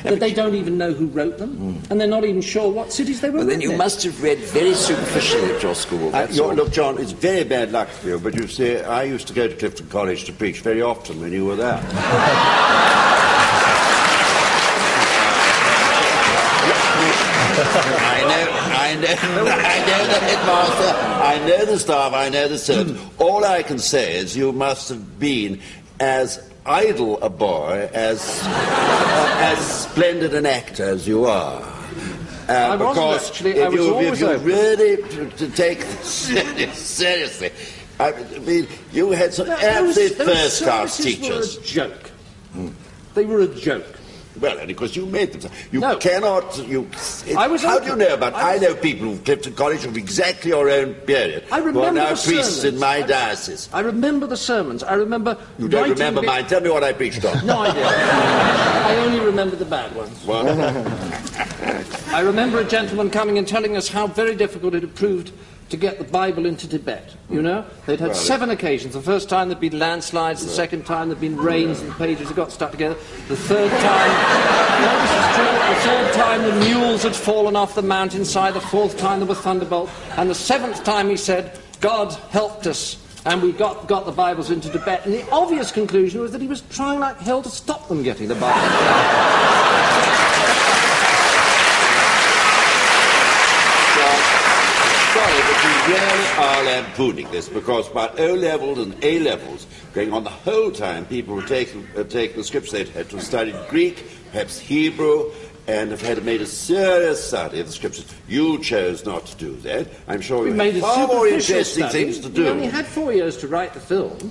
that they don't even know who wrote them, and they're not even sure what cities they were Well, then written you in. must have read very superficially at your school. That's all. Look, John, it's very bad luck for you, but you see, I used to go to Clifton College to preach very often when you were there. I know the headmaster, I know the staff, I know the servants. All I can say is you must have been as idle a boy, as splendid an actor as you are. Because actually, if you open. really to take this seriously, I mean, you had some absolute first-class teachers. Those were a joke. They were a joke. Well, only because you made them. You No. cannot. How do you know about? I know people who've Clifton College of exactly your own period. I remember who are now the priests sermons. in my diocese. I remember the sermons. I remember. You don't remember mine. Tell me what I preached on. No, I don't. I only remember the bad ones. Well, I remember a gentleman coming and telling us how very difficult it had proved to get the Bible into Tibet, you know? They'd had 7 occasions. The first time there'd been landslides, the second time there'd been rains and the pages had got stuck together. The third time, no, this is true, the third time the mules had fallen off the mountainside, the fourth time there were thunderbolts, and the 7th time he said, God helped us, and we got the Bibles into Tibet. And the obvious conclusion was that he was trying like hell to stop them getting the Bible. sorry, but you really are lampooning this, because by O-levels and A-levels, going on the whole time, people were taking the scripts. They'd had to have studied Greek, perhaps Hebrew, and have had made a serious study of the scriptures. You chose not to do that. I'm sure you had far more interesting things to do. We only had 4 years to write the film.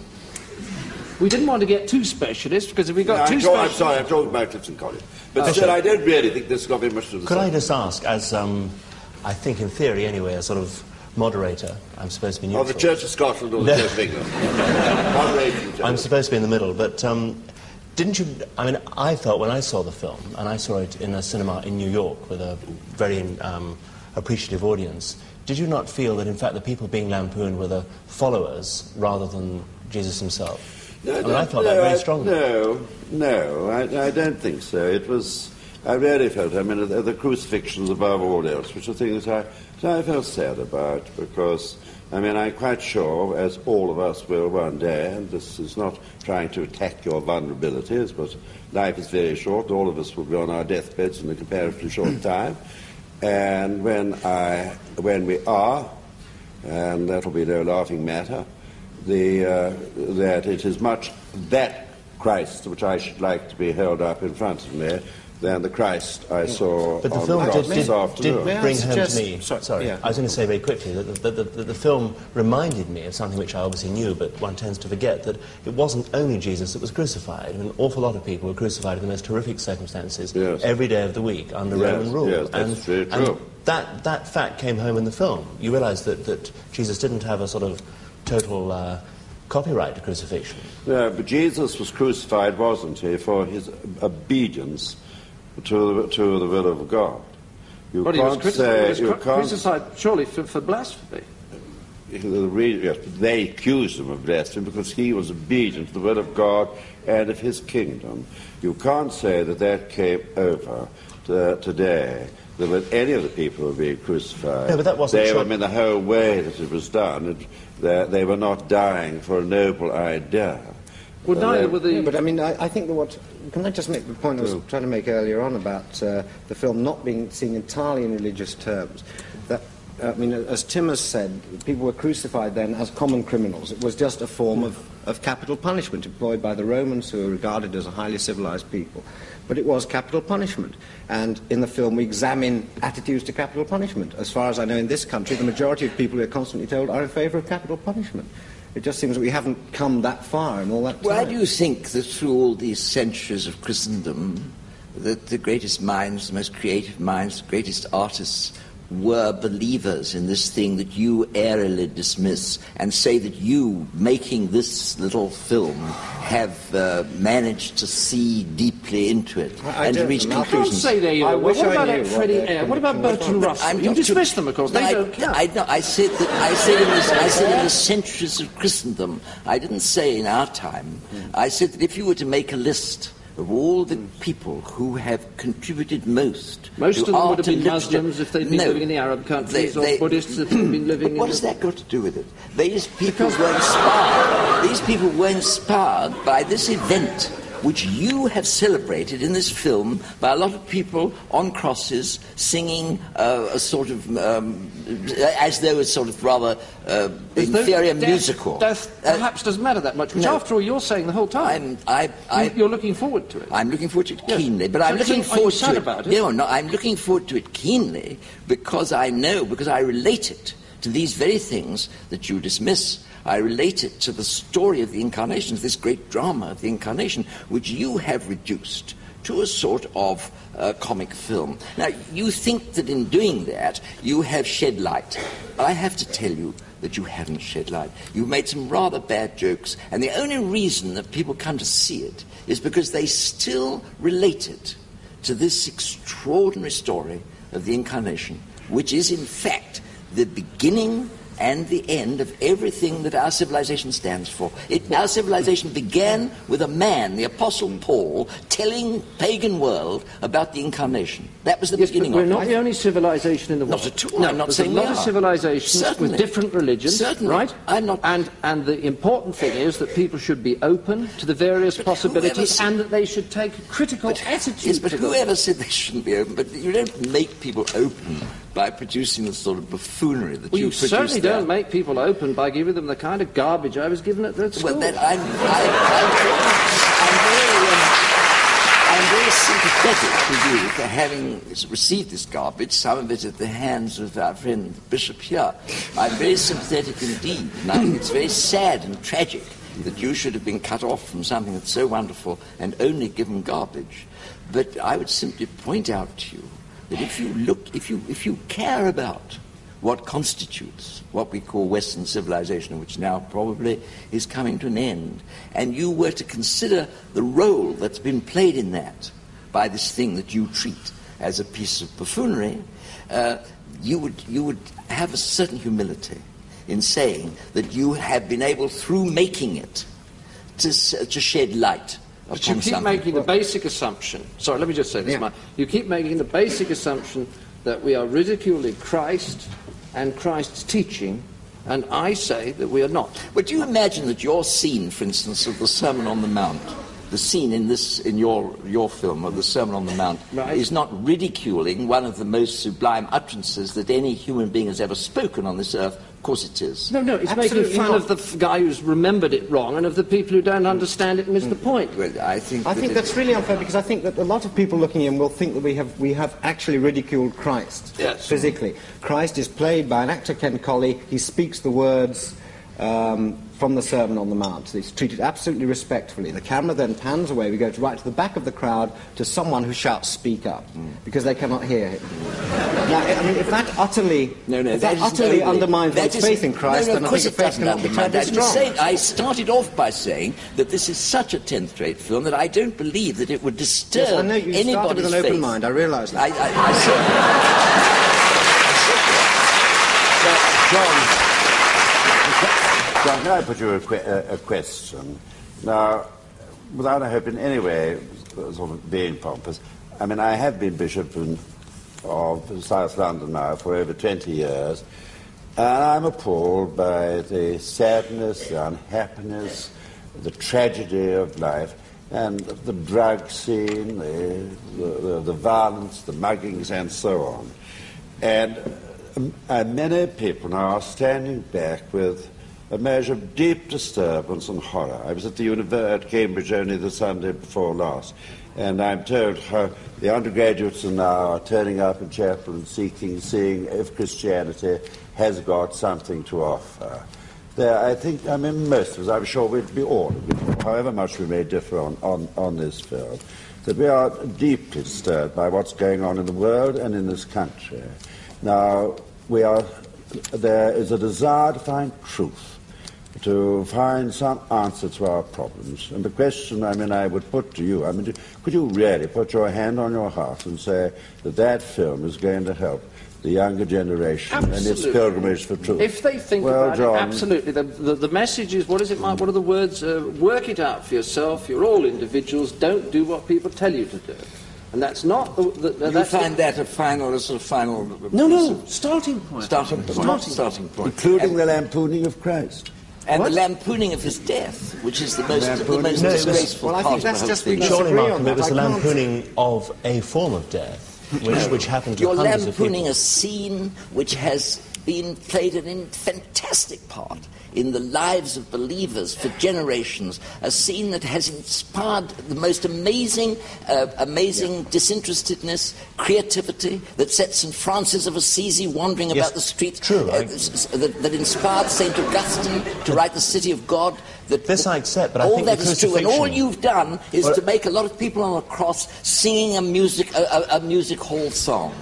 We didn't want to get too specialist, because if we got too specialist... I'm sorry, I'm talking about Clifton College. But still, I don't really think this has got very much to do with Could I just ask, as, I think in theory anyway, a sort of moderator, I'm supposed to be neutral. Of the Church of Scotland or the Church of England? Moderator. I'm supposed to be in the middle, but didn't you... I mean, I felt when I saw the film, and I saw it in a cinema in New York with a very appreciative audience, did you not feel that, in fact, the people being lampooned were the followers rather than Jesus himself? I felt that very strongly. No, I don't think so. It was... I really felt, I mean, the crucifixions above all else, which are things I felt sad about, because, I mean, I'm quite sure, as all of us will one day, and this is not trying to attack your vulnerabilities, but life is very short. All of us will be on our deathbeds in a comparatively short time. And when we are, and that'll be no laughing matter, that it is much that Christ which I should like to be held up in front of me than the Christ I saw but the on film the cross this afternoon. did bring home to me... Sorry, yeah. I was going to say very quickly that the film reminded me of something which I obviously knew, but one tends to forget, that it wasn't only Jesus that was crucified. I mean, an awful lot of people were crucified in the most horrific circumstances every day of the week under Roman rule. Yes, that's very true. And that fact came home in the film. You realise that Jesus didn't have a sort of total... copyright to crucifixion. Yeah, but Jesus was crucified, wasn't he, for his obedience to the will of God. He was crucified surely for blasphemy. Yes, they accused him of blasphemy because he was obedient to the will of God and of his kingdom. You can't say that came over today. That with any of the people who were being crucified, no, but that wasn't I mean, the whole way that it was done, they were not dying for a noble idea. Well, neither were the... Yeah, but I mean, I think that what... Can I just make the point I was trying to make earlier on about the film not being seen entirely in religious terms? That, I mean, as Tim has said, people were crucified then as common criminals. It was just a form of capital punishment employed by the Romans, who were regarded as a highly civilized people. But it was capital punishment. And in the film we examine attitudes to capital punishment. As far as I know, in this country, the majority of people we are constantly told are in favour of capital punishment. It just seems that we haven't come that far in all that time. Why do you think that through all these centuries of Christendom that the greatest minds, the most creative minds, the greatest artists were believers in this thing that you airily dismiss and say that you, making this little film, have managed to see deeply into it and to reach conclusions? I can't say they are. What about Freddie Eyre? What about Bertrand Russell? You dismiss them, of course. They don't count. I said in the centuries of Christendom. I didn't say in our time. I said that if you were to make a list of all the people who have contributed most. Most to of them art would have been and literature. Muslims if they'd been living in the Arab countries, or Buddhists if they'd been living in... What has that got to do with it? These people were inspired. These people were inspired by this event, which you have celebrated in this film by a lot of people on crosses singing a sort of, as though it's sort of rather inferior musical. Death perhaps doesn't matter that much, which after all you're saying the whole time. You're looking forward to it. I'm looking forward to it keenly, but So I'm looking forward to it. About it. No, I'm looking forward to it keenly because I know, because I relate it to these very things that you dismiss. I relate it to the story of the Incarnation, this great drama of the Incarnation, which you have reduced to a sort of comic film. Now, you think that in doing that, you have shed light. I have to tell you that you haven't shed light. You've made some rather bad jokes, and the only reason that people come to see it is because they still relate it to this extraordinary story of the Incarnation, which is, in fact, the beginning and the end of everything that our civilization stands for. Our civilization began with a man, the Apostle Paul, telling pagan world about the Incarnation. That was the beginning of it. We're not the only civilization in the world. Not at all. No, I'm not saying we are. There's a lot of civilizations Certainly. with different religions, Certainly. right? I'm not... And the important thing is that people should be open to the various possibilities and that they should take a critical attitude Yes, but to them. whoever said they shouldn't be open? But you don't make people open by producing the sort of buffoonery that Well, you produce certainly there. don't make people open by giving them the kind of garbage I was given at that school. Well, then I'm very sympathetic to you for having received this garbage, some of it at the hands of our friend the Bishop here. I'm very sympathetic indeed, and I think it's very sad and tragic that you should have been cut off from something that's so wonderful and only given garbage. But I would simply point out to you that if you care about what constitutes what we call Western civilization, which now probably is coming to an end, and you were to consider the role that's been played in that by this thing that you treat as a piece of buffoonery, you would have a certain humility in saying that you have been able, through making it, to shed light. But you keep making the basic assumption. Sorry, let me just say this, Mike. You keep making the basic assumption that we are ridiculing Christ and Christ's teaching, and I say that we are not. But do you imagine that your scene, for instance, of the Sermon on the Mount, the scene in your film of the Sermon on the Mount, is not ridiculing one of the most sublime utterances that any human being has ever spoken on this earth? Of course it is. No, it's making fun of the guy who's remembered it wrong and of the people who don't understand it and miss the point. Well, I think that's really unfair, because I think that a lot of people looking in will think that we have actually ridiculed Christ physically. Christ is played by an actor, Ken Colley. He speaks the words from the Sermon on the Mount. He's treated absolutely respectfully. The camera then pans away. We go right to the back of the crowd to someone who shouts, "Speak up," because they cannot hear him. Now, I mean, if that utterly undermines one's faith in Christ, then I think the faith cannot be terribly strong. I started off by saying that this is such a 10th-rate film that I don't believe that it would disturb I know you anybody's started with an open faith. mind. I realise that. John, can I put you a question? Now, without, I hope, in any way sort of being pompous, I mean, I have been Bishop of South London now for over 20 years, and I'm appalled by the sadness, the unhappiness, the tragedy of life, and the drug scene, the violence, the muggings, and so on. And many people now are standing back with a measure of deep disturbance and horror. I was at at Cambridge only the Sunday before last, and I'm told how the undergraduates are now turning up in chapel and seeing if Christianity has got something to offer. Most of us, I'm sure we'd be all, however much we may differ on this film, that we are deeply disturbed by what's going on in the world and in this country. Now, there is a desire to find truth to find some answer to our problems. And the question, I would put to you, could you really put your hand on your heart and say that that film is going to help the younger generation and its pilgrimage for truth? If they think about it, absolutely. The message is, what is it, Mike? What are the words? Work it out for yourself. You're all individuals. Don't do what people tell you to do. And that's not... you find that a final... No, starting point. Starting point. Including the lampooning of Christ. And the lampooning of his death, which is the most disgraceful part of the whole thing. Surely, Malcolm, it was the lampooning of a form of death, which happened to hundreds of people. You're lampooning a scene which has been played a fantastic part in the lives of believers for generations, a scene that has inspired the most amazing disinterestedness, creativity, that set St. Francis of Assisi wandering about the streets, that inspired St. Augustine to write The City of God. This I accept, but I think all that is true, and all you've done is to make a lot of people on a cross singing a music hall song.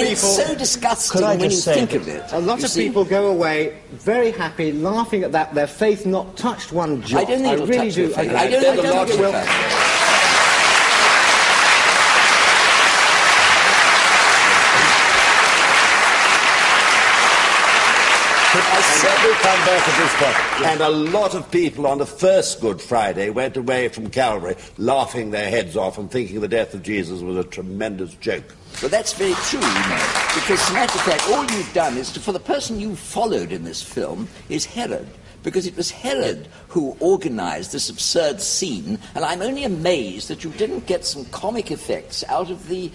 It's so disgusting when you think of it. A lot of people go away very happy, laughing at that, their faith not touched one jot. I don't think it'll touch their faith. I don't think it will. I said we come back at this point. And a lot of people on the first Good Friday went away from Calvary laughing their heads off and thinking the death of Jesus was a tremendous joke. But that's very true, because as a matter of fact, all you've done is for the person you followed in this film is Herod. Because it was Herod who organised this absurd scene, and I'm only amazed that you didn't get some comic effects out of the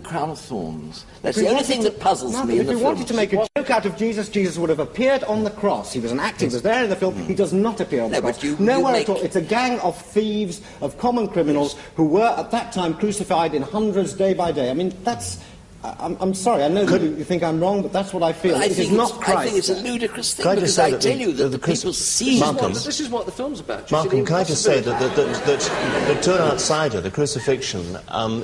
Crown of Thorns. That's the only thing that puzzles me in the film. If we wanted to make a joke out of Jesus, Jesus would have appeared on the cross. He was an actor, he was there in the film. He does not appear on the cross. Nowhere at all. It's a gang of thieves, of common criminals who were at that time crucified in hundreds day by day. That's... I'm sorry, I know that you think I'm wrong, but that's what I feel. It is not Christ. I think it's a ludicrous thing, because I tell you that the people see... This is what the film's about. Malcolm, can I just say that to an outsider, the crucifixion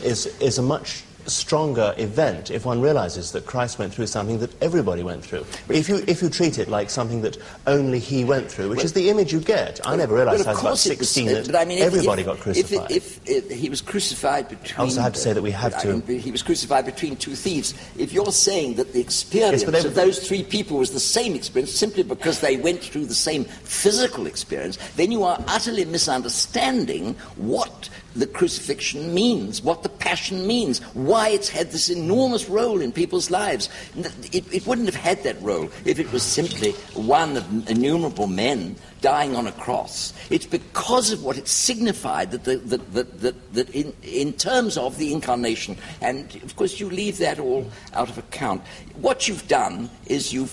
is a much stronger event if one realizes that Christ went through something that everybody went through. If you treat it like something that only he went through, which is the image you get. I never realized I was about 16 that everybody got crucified. If he was crucified between... I also have to say that we have to... He was crucified between two thieves. If you're saying that the experience of those three people was the same experience simply because they went through the same physical experience, then you are utterly misunderstanding what the crucifixion means, what the passion means, why it's had this enormous role in people's lives. It wouldn't have had that role if it was simply one of innumerable men dying on a cross. It's because of what it signified that in terms of the incarnation, and of course you leave that all out of account. What you've done is you've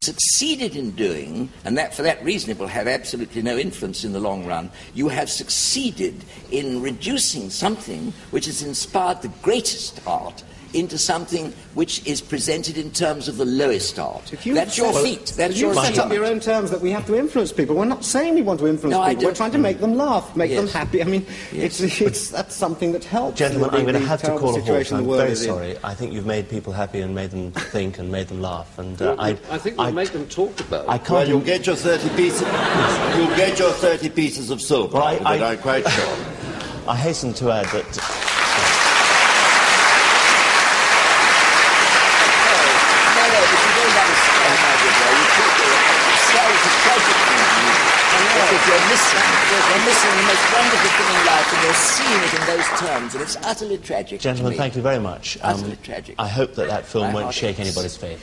succeeded in doing, and that for that reason it will have absolutely no influence in the long run, you have succeeded in reducing something which has inspired the greatest art into something which is presented in terms of the lowest art. That's your feat. That's your set up your own terms that we have to influence people. We're not saying we want to influence people. We're trying to make them laugh, make them happy. That's something that helps. Gentlemen, I'm going to have to call a halt. I'm very sorry. I think you've made people happy and made them think and made them laugh. And I think we'll make them talk about it. Well, you'll get your 30 pieces. You'll get your 30 pieces of silver. I'm quite sure. I hasten to add that. You're missing the most wonderful thing in life, and you're seeing it in those terms, and it's utterly tragic. Gentlemen, thank you very much. Utterly tragic. I hope that film won't shake anybody's faith.